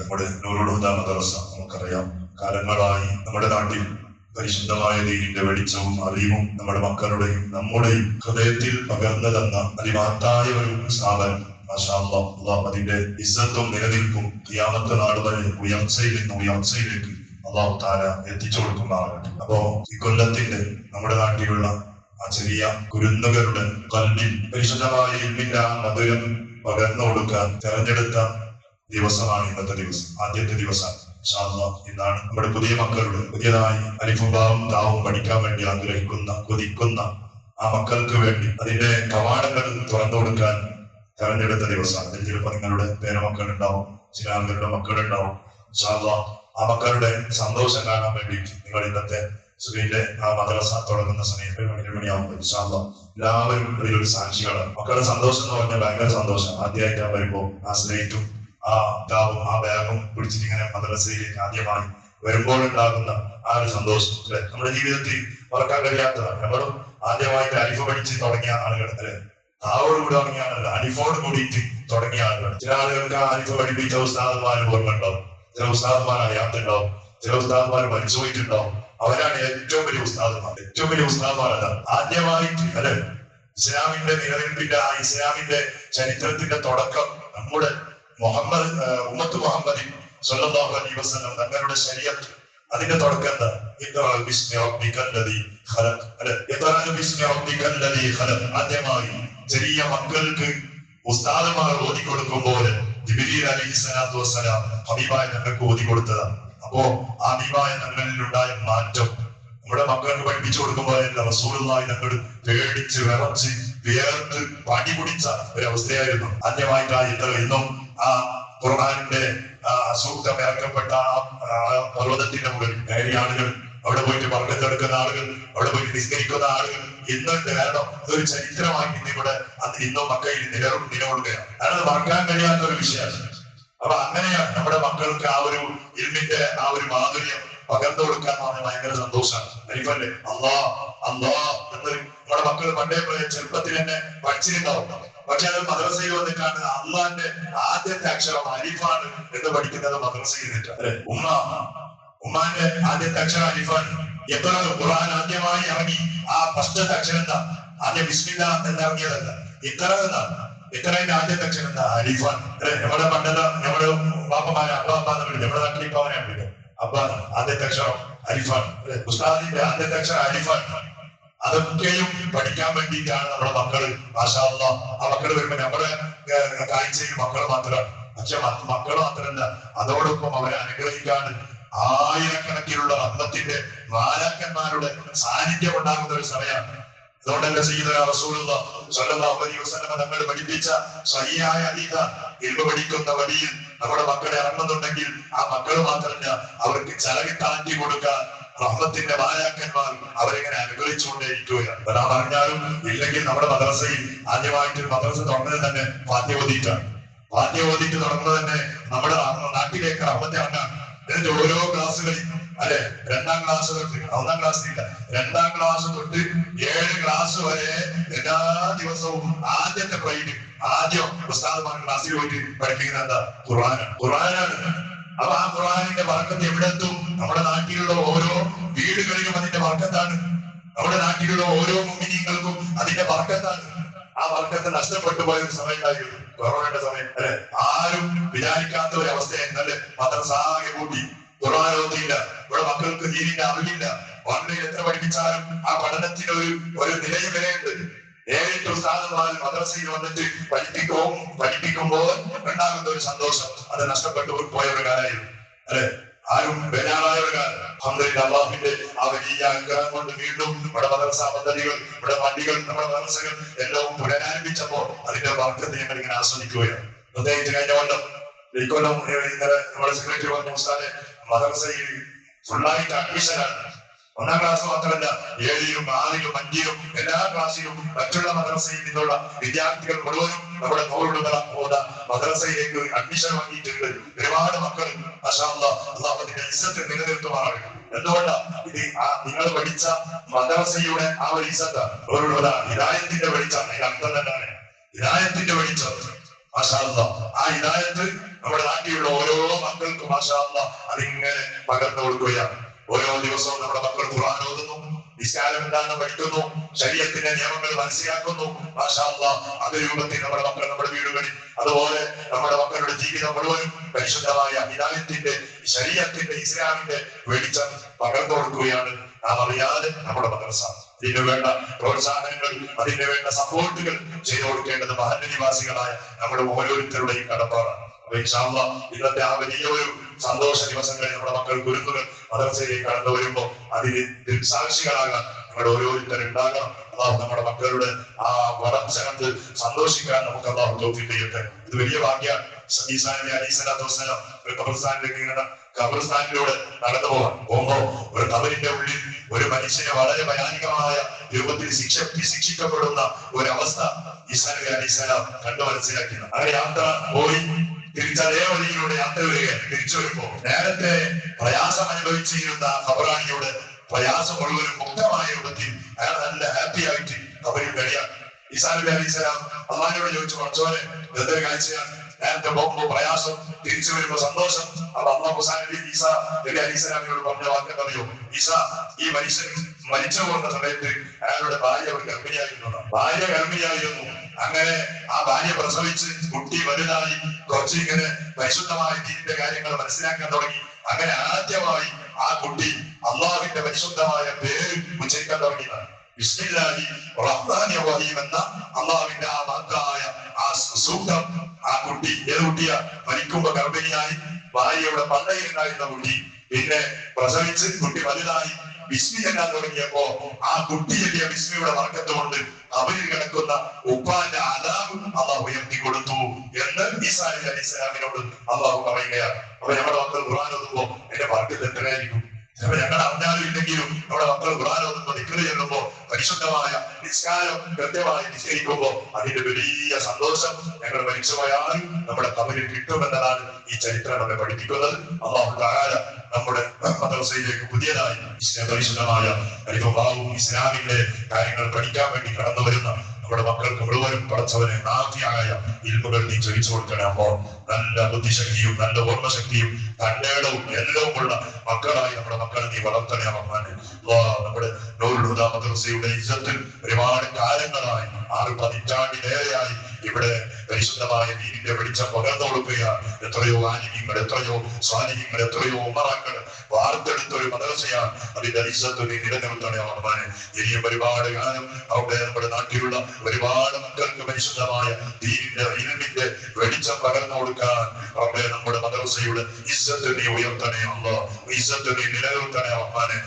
നമ്മുടെ നൂറുൽ ഹുദ മദ്രസ നമുക്കറിയാം, കാലങ്ങളായി നമ്മുടെ നാട്ടിൽ പരിശുദ്ധമായ ദീനിന്റെ വെളിച്ചവും അറിവും നമ്മുടെ മക്കളുടെയും നമ്മുടെയും ഹൃദയത്തിൽ പകർന്നു തന്ന അതിമഹത്തായ ഒരു സ്ഥാപനം. മാഷാ അല്ലാഹ്, അല്ലാഹു അതിന്റെ ഇസ്സത്തും നിലനിൽപ്പും ഖിയാമത്ത് നാൾ വരെ ഉയർച്ചയിലേക്ക് അല്ലാഹു തആല എത്തിച്ചു കൊടുക്കുമാറാകട്ടെ. അപ്പോ ഇക്കൊല്ലത്തിന്റെ നമ്മുടെ നാട്ടിലുള്ള ആ ചെറിയ കുരുന്നുകളുടെ കൽബിൽ പരിശുദ്ധമായ ഇൽമിന്റെ ആ മധുരം പകർന്നു കൊടുക്കാൻ തെരഞ്ഞെടുത്ത ദിവസമാണ് ഇന്നത്തെ ദിവസം, ആദ്യത്തെ ദിവസം. ഇന്നാണ് നമ്മുടെ പുതിയ മക്കളുടെ പുതിയതായി അലിഫും ബാവും താവും പഠിക്കാൻ വേണ്ടി ആഗ്രഹിക്കുന്ന കൊതിക്കുന്ന ആ മക്കൾക്ക് വേണ്ടി അതിന്റെ കവാടങ്ങൾ തുറന്നു കൊടുക്കാൻ തെരഞ്ഞെടുത്ത ദിവസമാണ്. അതിൽ ചിലപ്പോൾ നിങ്ങളുടെ പേരമക്കൾ ഉണ്ടാവും, ചില ആളുകളുടെ മക്കളുണ്ടാവും. ആ മക്കളുടെ സന്തോഷം കാണാൻ വേണ്ടിയിട്ട് നിങ്ങൾ ഇന്നത്തെ സുബഹിന്റെ ആ മദ്രസ തുടങ്ങുന്ന സമയത്ത് 7 മണിയാവുമ്പോൾ എല്ലാവരും ഇതിലൊരു സാക്ഷികളാണ്. മക്കളുടെ സന്തോഷം എന്ന് പറഞ്ഞാൽ ഭയങ്കര സന്തോഷം. ആദ്യമായിട്ട് വരുമ്പോ ആ സ്ലേറ്റും ആ താവും ആ ബാഗും പിടിച്ചിട്ട് ഇങ്ങനെ മദ്രസയിലേക്ക് ആദ്യമായി വരുമ്പോൾ ഉണ്ടാകുന്ന ആ ഒരു സന്തോഷം നമ്മുടെ ജീവിതത്തിൽ മറക്കാൻ കഴിയാത്തതാണ്. നമ്മളും ആദ്യമായിട്ട് അലിഫ് പഠിച്ച് തുടങ്ങിയ ആളുകൾ അല്ലെ, താവോട് കൂടി തുടങ്ങിയ ആളുകൾ, അലിഫോട് കൂടിയിട്ട് തുടങ്ങിയ ആളുകൾ. ചില ആളുകൾക്ക് ആ അലിഫ് പഠിപ്പിച്ച ഉസ്താദന്മാർ ഓർമ്മ ഉണ്ടാവും, ചില ഉസ്താദന്മാർ അറിയാത്തുണ്ടാവും, ചില ഉസ്താദന്മാർ മരിച്ചു പോയിട്ടുണ്ടാവും. അവരാണ് ഏറ്റവും വലിയ ഉസ്താദന്മാർ. ഏറ്റവും വലിയ ഉസ്താദന്മാരല്ല ആദ്യമായിട്ട് അല്ലെ ഇസ്ലാമിന്റെ നിലനിൽപ്പിന്റെ ആ ഇസ്ലാമിന്റെ ചരിത്രത്തിന്റെ തുടക്കം നമ്മുടെ ഉമ്മത്ത് മുഹമ്മദ് സ്വല്ലല്ലാഹു അലൈഹി വസല്ലം തങ്ങളുടെ ശരീഅത്ത് അതിന്റെ തുടക്കം എന്താ? ആദ്യമായി ചെറിയ മക്കൾക്ക് ഉസ്താദന്മാർ ഓതിക്കൊടുക്കുമ്പോൾ ജിബ്രീൽ അലൈഹിസ്സലാത്തു വസ്സലാം ഹബീബായ തങ്ങൾക്ക് ഓതിക്കൊടുത്തതാണ്. അപ്പോ ആ ഹബീബായ തങ്ങളിലുണ്ടായ മാറ്റം നമ്മുടെ മക്കൾക്ക് പഠിപ്പിച്ചു കൊടുക്കുമ്പോഴല്ല റസൂലുള്ളാഹി തങ്ങൾ പേടിച്ച് വിറച്ച് വേർത്ത് പടി പിടിച്ച ഒരവസ്ഥയായിരുന്നു. ആദ്യമായിട്ടാണ് ഇന്നും ആ ഖുർആനിന്റെ സൂക്തം ഇറക്കപ്പെട്ട പർവ്വതത്തിന്റെ മുകളിൽ കയറിയ ആളുകൾ, അവിടെ പോയിട്ട് പങ്കെടുക്കുന്ന ആളുകൾ, അവിടെ പോയിട്ട് നിസ്കരിക്കുന്ന ആളുകൾ ഇന്നുണ്ട്. കാരണം ഇതൊരു ചരിത്രമായി ഇവിടെ ഇന്നും മക്കയിൽ നിലകൊള്ളുകയാണ്. കാരണം മറക്കാൻ കഴിയാത്ത ഒരു വിഷയമാണ്. അപ്പൊ അങ്ങനെയാണ് നമ്മുടെ മക്കൾക്ക് ആ ഒരു ഇൽമിന്റെ ആ ഒരു മാധുര്യം പകർന്നു കൊടുക്കാൻ ഭയങ്കര സന്തോഷമാണ്. അരിഫല്ലേ അല്ലാഹ് അല്ലാഹ് എന്ന് നമ്മുടെ മക്കൾ പണ്ടേ ചെറുപ്പത്തിൽ തന്നെ പഠിച്ചിട്ടുണ്ടാവും. പക്ഷെ അത് മദ്രസയിൽ വന്നിട്ടാണ് അള്ളാന്റെ ആദ്യത്തെ അക്ഷരം അലിഫാണ് എന്ന് പഠിക്കുന്നത് മദ്രസയിൽ നിന്നിട്ട്. ഉമ്മാന്റെ ആദ്യത്തെ അക്ഷരം അലിഫാണ്. എത്ര ഖുർആൻ ആദ്യമായി ഇറങ്ങി ആ ഫസ്റ്റത്തെ അക്ഷരം എന്താ? ആദ്യം ബിസ്മില്ലാ എന്നിറങ്ങിയതല്ല, ഇത്ര എന്നാണ്. ഇത്രയുടെ ആദ്യത്തെ അക്ഷരം എന്താ? അലിഫാൻ. നമ്മുടെ പണ്ടല്ല നമ്മുടെ ബാപ്പമാരെ അബ്ബാന്ന് വിളിക്കും, നമ്മുടെ നാട്ടിൽ ഇപ്പൊ അവനെ വിളിക്കും അബ്ബാന്ന്. ആദ്യത്തെ അക്ഷരം അലിഫാൻ. ഉസ്താദിന്റെ ആദ്യത്തെ അക്ഷരം അലിഫാൻ. അതൊക്കെയും പഠിക്കാൻ വേണ്ടിയിട്ടാണ് നമ്മുടെ മക്കള്. മാഷാ അല്ലാഹ് ആ മക്കള് വരുമ്പോ നമ്മുടെ കാഴ്ചയിൽ മക്കള് മാത്രമാണ്. പക്ഷെ മക്കള് മാത്രമല്ല, അതോടൊപ്പം അവരെ അനുഗ്രഹിക്കാൻ ആയിരക്കണക്കിനുള്ള റഹ്മത്തിന്റെ മാലാഖന്മാരുടെ സാന്നിധ്യം ഉണ്ടാകുന്ന ഒരു സമയമാണ്. അതുകൊണ്ടല്ലേ സയ്യിദുനാ റസൂലുള്ളാഹി സ്വല്ലല്ലാഹു അലൈഹി വസല്ലം തങ്ങൾ പഠിപ്പിച്ച സ്വഹീഹായ ഹദീസ് ഇൽമു പഠിക്കുന്ന വഴിയിൽ നമ്മുടെ മക്കളെ ഇറങ്ങുന്നുണ്ടെങ്കിൽ ആ മക്കൾ മാത്രമല്ല, അവർക്ക് ചലകിട്ടാറ്റി കൊടുക്കാൻ റഹ്മത്തിന്റെ മാലാഖന്മാർ അവരെങ്ങനെ അനുഗ്രഹിച്ചുകൊണ്ടേയിരിക്കുകയാണ്. ഞാൻ പറഞ്ഞാലും ഇല്ലെങ്കിൽ നമ്മുടെ മദ്രസയിൽ ആദ്യമായിട്ട് മദ്രസ തുടങ്ങുന്നത് തന്നെ ഫാത്തിഹ ഓതിയിട്ടാണ്. ഫാത്തിഹ ഓതിയിട്ട് തുടങ്ങുന്നത് തന്നെ നമ്മുടെ നാട്ടിലേക്ക് റഹ്മത്ത് ഇറങ്ങാൻ. എന്നിട്ട് ഓരോ ക്ലാസ്സുകളിൽ അല്ലെ 2ാം ക്ലാസ് തൊട്ട് 1ാം ക്ലാസ്സിലില്ല 2ാം ക്ലാസ് തൊട്ട് 7 ക്ലാസ് വരെ എല്ലാ ദിവസവും ആദ്യത്തെ പ്രൈഡ് ആദ്യം ഉസ്താദുമാർ ക്ലാസ്സിൽ പോയിട്ട് പഠിപ്പിക്കുന്നത് എന്താ? ഖുർആനാണ്. അപ്പൊ ആ ഖുർആനിന്റെ ബർക്കത്ത് എവിടെ എത്തും? നമ്മുടെ നാട്ടിലുള്ള ഓരോ വീടുകളിലും അതിന്റെ ബർക്കത്താണ്. നമ്മുടെ നാട്ടിലുള്ള ഓരോ മുഅ്മിനീങ്ങൾക്കും അതിന്റെ ബർക്കത്താണ്. ആ ബർക്കത്ത് നഷ്ടപ്പെട്ടു പോയ ഒരു സമയത്തായിരുന്നു കൊറോണയുടെ സമയം അല്ലെ. ആരും വിചാരിക്കാത്ത ഒരു അവസ്ഥയായിരുന്നല്ലേ. മദ്രസ ആകെ കൂട്ടി, ഖുർആൻ ഓതിയില്ല, ഇവിടെ മക്കൾക്ക് ദീനിന്റെ അറിവില്ല. ഓൺലൈൻ എത്ര പഠിപ്പിച്ചാലും ആ പഠനത്തിന് ഒരു നിലയും വിലയുണ്ട്. 7 ഉസ്താദന്മാർ മദ്രസയിൽ വന്നിട്ട് പഠിപ്പിക്കുമ്പോൾ ഉണ്ടാകുന്ന ഒരു സന്തോഷം അത് നഷ്ടപ്പെട്ടു പോയ ഒരു കാലമായിരുന്നു അല്ലെ. ആരും ബേജാറായ ഒരു കാലം. അൽഹംദുലില്ലാഹ് അല്ലാഹുവിന്റെ ആ വലിയ അനുഗ്രഹം കൊണ്ട് വീണ്ടും നമ്മുടെ മദ്രസ പദ്ധതികൾ, നമ്മുടെ പള്ളികൾ, നമ്മുടെ മദ്രസകൾ എല്ലാം പുനരാരംഭിച്ചപ്പോ അതിന്റെ ബർക്കത്ത് ഞങ്ങൾ ഇങ്ങനെ ആസ്വദിക്കുകയാണ്. പ്രത്യേകിച്ച് കഴിഞ്ഞ കൊല്ലം ഇക്കൊല്ലം ഇന്നലെ നമ്മുടെ സെക്രട്ടറി പറഞ്ഞ ഉസ്താദെ മദ്രസയിൽ ഫുള്ളായിട്ട് അഡ്മിഷനാണ്. 1ാം ക്ലാസ് മാത്രമല്ല, 7ലും 6ലും 5ലും എല്ലാ ക്ലാസ്സിലും മറ്റുള്ള മദ്രസയിൽ നിന്നുള്ള വിദ്യാർത്ഥികൾ മുഴുവനും നമ്മുടെ മദ്രസയിലേക്ക് അഡ്മിഷൻ വാങ്ങിയിട്ടുണ്ട്. ഒരുപാട് മക്കൾ മാഷാ അല്ലാഹ് അല്ലാഹു അതിന്റെ ഇസ്സത്ത് നിലനിർത്തുമാറാകട്ടെ. എന്തുകൊണ്ടാണ് ഇത്? നിങ്ങൾ പഠിച്ച മദ്രസയുടെ ആ ഒരു ഇസ്സത്താണ്, ഹിദായത്തിന്റെ വെളിച്ചം. അതിന്റെ അർത്ഥം തന്നെയാണ് ഹിദായത്തിന്റെ വെളിച്ചം. മാഷാ അല്ലാഹ് ആ ഹിദായത്ത് നമ്മുടെ നാട്ടിലുള്ള ഓരോ മക്കൾക്കും മാഷാ അല്ലാഹ് അതിങ്ങനെ പകർന്നു കൊടുക്കുകയാണ്. ഓരോ ദിവസവും നമ്മുടെ മക്കൾ ഖുർആൻ ഓതുന്നു, നിസ്കാരം എന്താണെന്ന് പഠിക്കുന്നു, ശരീഅത്തിന്റെ നിയമങ്ങൾ മനസ്സിലാക്കുന്നു. മാഷാ അല്ലാഹ് അത് രൂപത്തിൽ നമ്മുടെ മക്കൾ നമ്മുടെ വീടുകളിൽ, അതുപോലെ നമ്മുടെ മക്കളുടെ ജീവിതം മുഴുവനും പരിശുദ്ധമായ ഹിദായത്തിന്റെ, ശരീഅത്തിന്റെ, ഇസ്ലാമിന്റെ വെളിച്ചം പകർന്നു കൊടുക്കുകയാണ്. നാം അറിയാതെ നമ്മുടെ മദ്രസ അതിന് വേണ്ട പ്രോത്സാഹനങ്ങൾ, അതിന് വേണ്ട സപ്പോർട്ടുകൾ ചെയ്തു കൊടുക്കേണ്ടത് മഹല്ല് നിവാസികളായ നമ്മുടെ ഓരോരുത്തരുടെയും കടപ്പാടാണ്. അപ്പൊ ഇൻഷാ അല്ലാഹ് ഇന്നത്തെ ആ വലിയ ഒരു സന്തോഷ ദിവസങ്ങളിൽ നമ്മുടെ മക്കൾ കുരുന്നുകൾ മദ്രസയിലേക്ക് കടന്നു വരുമ്പോൾ അതിന് ദൃക്സാക്ഷികളാകാൻ നമ്മുടെ ഓരോരുത്തരുണ്ടാകണം. അല്ലാഹു നമ്മുടെ മക്കളുടെ ആ വളർച്ച കണ്ട് സന്തോഷിക്കാൻ നമുക്ക് അല്ലാഹു തൗഫീഖ് ചെയ്യട്ടെ. ഇത് വലിയ ഭാഗ്യമാണ്. ഈസാ നബി അലൈഹി സ്വലാത്തു വസ്സലാം ഒരു ഖബർസ്ഥാനിലൂടെ നടന്നു പോകുമ്പോ ഒരു ഖബറിന്റെ ഉള്ളിൽ ഒരു മനുഷ്യനെ വളരെ ഭയാനകമായ രൂപത്തിൽ ശിക്ഷിക്കപ്പെടുന്ന ഒരവസ്ഥ ഈസാ നബി അലൈഹി സ്വലാം കണ്ടു മനസ്സിലാക്കി. അങ്ങനെ യാത്ര പോയി തിരിച്ചതേ വഴിയിലൂടെ യാത്ര വരികയാണ്. തിരിച്ചു വരുമ്പോ നേരത്തെ പ്രയാസം അനുഭവിച്ചിരുന്ന ഖബറാണിയോട് പ്രയാസം മുഴുവനും മുക്തമായ രൂപത്തിൽ അയാൾ നല്ല ഹാപ്പി ആയിട്ട് ഖബറിൽ കഴിയാൻ. ഈസാ നബി അലൈഹി സ്വലാം അള്ളാഹിനോട് ചോദിച്ചു, പഠിച്ചോനെ എന്തൊരു കാഴ്ചയാണ്, നേരത്തെ പോകുമ്പോ പ്രയാസം, തിരിച്ചു വരുമ്പോ സന്തോഷം. അത് അള്ളാഹു ഈസാ നബി അലൈഹി സ്വലാമിനോട് പറഞ്ഞ വാക്കെന്നറിയോ? ഈസാ, ഈ മനുഷ്യൻ മരിച്ചു പോകുന്ന സമയത്ത് അയാളുടെ ഭാര്യ ഒരു ഗർഭിണിയായിരുന്നു. അങ്ങനെ ആ ഭാര്യ പ്രസവിച്ച് കുട്ടി വലുതായി കുറച്ച് ഇങ്ങനെ പരിശുദ്ധമായ ദീനിന്റെ കാര്യങ്ങൾ മനസ്സിലാക്കാൻ തുടങ്ങി. അങ്ങനെ ആദ്യമായി ആ കുട്ടി അള്ളാഹുവിന്റെ പരിശുദ്ധമായ പേര് ഉച്ചരിക്കാൻ തുടങ്ങിയതാണ്. ബിസ്മില്ലാഹി റഹ്മാനി റഹീം എന്ന അള്ളാഹുവിന്റെ ആ മഹത്തായ ആ സൂക്തം ആ കുട്ടി, ഏത് കുട്ടിയാ? മരിക്കുമ്പോ ഗർഭിണിയായി ഭാര്യയുടെ പള്ളയിലുണ്ടായിരുന്ന കുട്ടി, പിന്നെ പ്രസവിച്ച് കുട്ടി വലുതായി വിസ്മി ചെല്ലാൻ തുടങ്ങിയപ്പോ ആ കുട്ടിയെ വിസ്മിയുടെ വർക്കത്ത് കൊണ്ട് അവരിൽ കിടക്കുന്ന ഉപ്പാന്റെ അലാബ് അള്ളാഹു ഉയർത്തി കൊടുത്തു എന്ന് ഈസാ നബി അലൈഹി സ്വലാമിനോട് അള്ളാഹു പറയുകയാണ്. അപ്പൊ നമ്മുടെ മക്കൾ ഖുർആൻ ഓതുമ്പോ എന്റെ വർക്കത്ത് എത്രയായിരിക്കും? അപ്പൊ ഞങ്ങൾ അറിഞ്ഞാലും ഇല്ലെങ്കിലും നമ്മുടെ മക്കൾ ഖുർആൻ ഓതുമ്പോ ദിക്ർ ചെല്ലുമ്പോ പരിശുദ്ധമായ നിസ്കാരം കൃത്യമായി നിസ്കരിക്കുമ്പോ അതിന്റെ വലിയ സന്തോഷം ഞങ്ങൾ മരിച്ചുപോയാലും നമ്മുടെ ഖബറിൽ കിട്ടുമെന്നതാണ് ഈ ചരിത്രം നമ്മെ പഠിപ്പിക്കുന്നത്. അല്ലാഹു തആല നമ്മുടെ മദ്രസയിലേക്ക് പുതിയതായി പരിശുദ്ധമായ ഇസ്ലാമിന്റെ കാര്യങ്ങൾ പഠിക്കാൻ വേണ്ടി കടന്നു വരുന്ന നമ്മുടെ മക്കൾക്ക് മുഴുവനും പടച്ചവനെ നാഫിയായ ഇൽമുകൾ നീ ചൊരിച്ചു കൊടുക്കണേ. അപ്പോ നല്ല ബുദ്ധിശക്തിയും നല്ല ഓർമ്മശക്തിയും തന്റേടവും എല്ലാം ഉള്ള മക്കളായി നമ്മുടെ മക്കളെ നീ വളർത്തണേ റഹ്മാനെ. നമ്മുടെ നൂറുൽ ഹുദാ മദ്രസയുടെ ഇസ്സത്തിൽ ഒരുപാട് കാലങ്ങളായി 6 പതിറ്റാണ്ടിലേറെയായി ഇവിടെ പരിശുദ്ധമായ ദീനിന്റെ വെളിച്ചം പകർന്നു കൊടുക്കുകയാണ്. എത്രയോ ആലിമീങ്ങൾ, എത്രയോ സ്വാലിഹീങ്ങൾ, എത്രയോ ഉമറാക്കൾ വാർത്തെടുത്തൊരു മദ്രസയാണ്. അതിന്റെ ഇസ്സത്ത് നീ നിലനിർത്തണേ റഹ്മാനെ. ഇനിയും ഒരുപാട് കാലം അവിടെ നമ്മുടെ നാട്ടിലുള്ള ഒരുപാട് മക്കൾക്ക് പരിശുദ്ധമായ ദീനിന്റെ ഇൽമിന്റെ വെളിച്ചം പകർന്നു കൊടുക്കാൻ അവിടെ നമ്മുടെ മദ്രസയുടെ ഇസ്സത്ത് നീ ഉയർത്തണേ അല്ലാഹ്. ഇസ്സത്ത് നീ നിലനിർത്തണേ റഹ്മാനെ.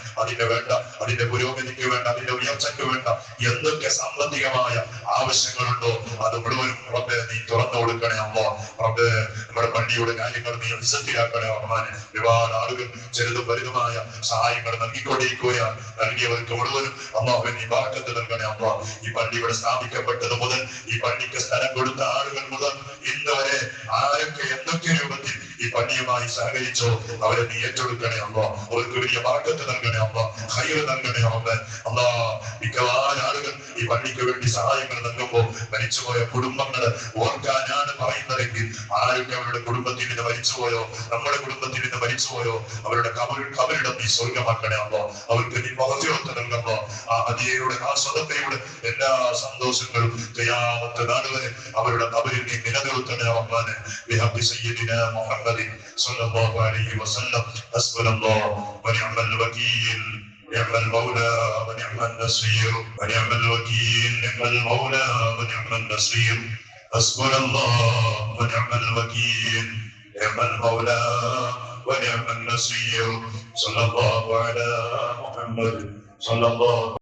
അതിന്റെ പുരോഗതിക്ക് വേണ്ട, അതിന്റെ ഉയർച്ചയ്ക്ക് വേണ്ട എന്തൊക്കെ സാമ്പത്തികമായ ആവശ്യങ്ങളുണ്ടോ അത് മുഴുവനും റബ്ബേ നീ തുറന്നു കൊടുക്കണേ അല്ലാഹ്. റബ്ബേ നമ്മുടെ പള്ളിയുടെ കാര്യങ്ങൾ നീ ഇസ്സത്തിലാക്കണേ റഹ്മാനെ. ഒരുപാട് ആളുകൾ ചെറുതും വലുതുമായ സഹായങ്ങൾ നൽകിക്കൊണ്ടിരിക്കുകയാണ്. നൽകിയവർക്ക് മുഴുവനും അല്ലാഹുവേ നീ ബറക്കത്ത് നൽകണേ അല്ലാഹ്. ഈ പള്ളി ഇവിടെ സ്ഥാപിക്കപ്പെട്ടത് മുതൽ, ഈ പള്ളിക്ക് സ്ഥലം കൊടുത്ത ആളുകൾ മുതൽ ഇന്ന് വരെ ആരൊക്കെ എന്തൊക്കെ രൂപത്തിൽ ഈ പള്ളിയുമായി സഹകരിച്ചോ അവരെ നീ ഏറ്റെടുക്കണേ അല്ലാഹ്. അവർക്ക് വലിയ ബറക്കത്ത് നൽകണേ അല്ലാഹ്, ഖൈർ നൽകണേ റബ്ബേ. അല്ലാഹ് മിക്കവാറും ആളുകൾ ഈ പള്ളിക്ക് വേണ്ടി സഹായങ്ങൾ നൽകുമ്പോൾ മരിച്ചുപോയ കുടുംബങ്ങള് ഓർക്കാനാണ് പറയുന്നതെങ്കിൽ ആരൊക്കെ അവരുടെ കുടുംബത്തിൽ നിന്ന് മരിച്ചുപോയോ, നമ്മുടെ കുടുംബത്തിൽ നിന്ന് മരിച്ചുപോയോ അവരുടെ കബറിടം നീ സ്വർഗമാക്കണേ അല്ലാഹ്. അവർക്ക് നീ മഗ്ഫിറത്ത് നൽകുമ്പോ ആ ഹദിയയുടെ ആ സ്വതക്കയുടെ എല്ലാ സന്തോഷങ്ങളും ഖിയാമത്ത് നാൾ വരെ അവരുടെ കബറിൽ നീ നിലനിർത്തണേ റബ്ബാനെ. ബിഹഖി സയ്യിദിനാ മുഹമ്മദിൻ സ്വല്ലല്ലാഹു അലൈഹി വസല്ലം. ഹസ്ബുനല്ലാഹു വനിഅമൽ വകീൽ. نعم المولى ونعم النصير. ونعم الوكيل. نعم المولى ونعم النصير. حسبنا الله ونعم الوكيل. نعم المولى ونعم النصير. صلى الله على محمد صلى الله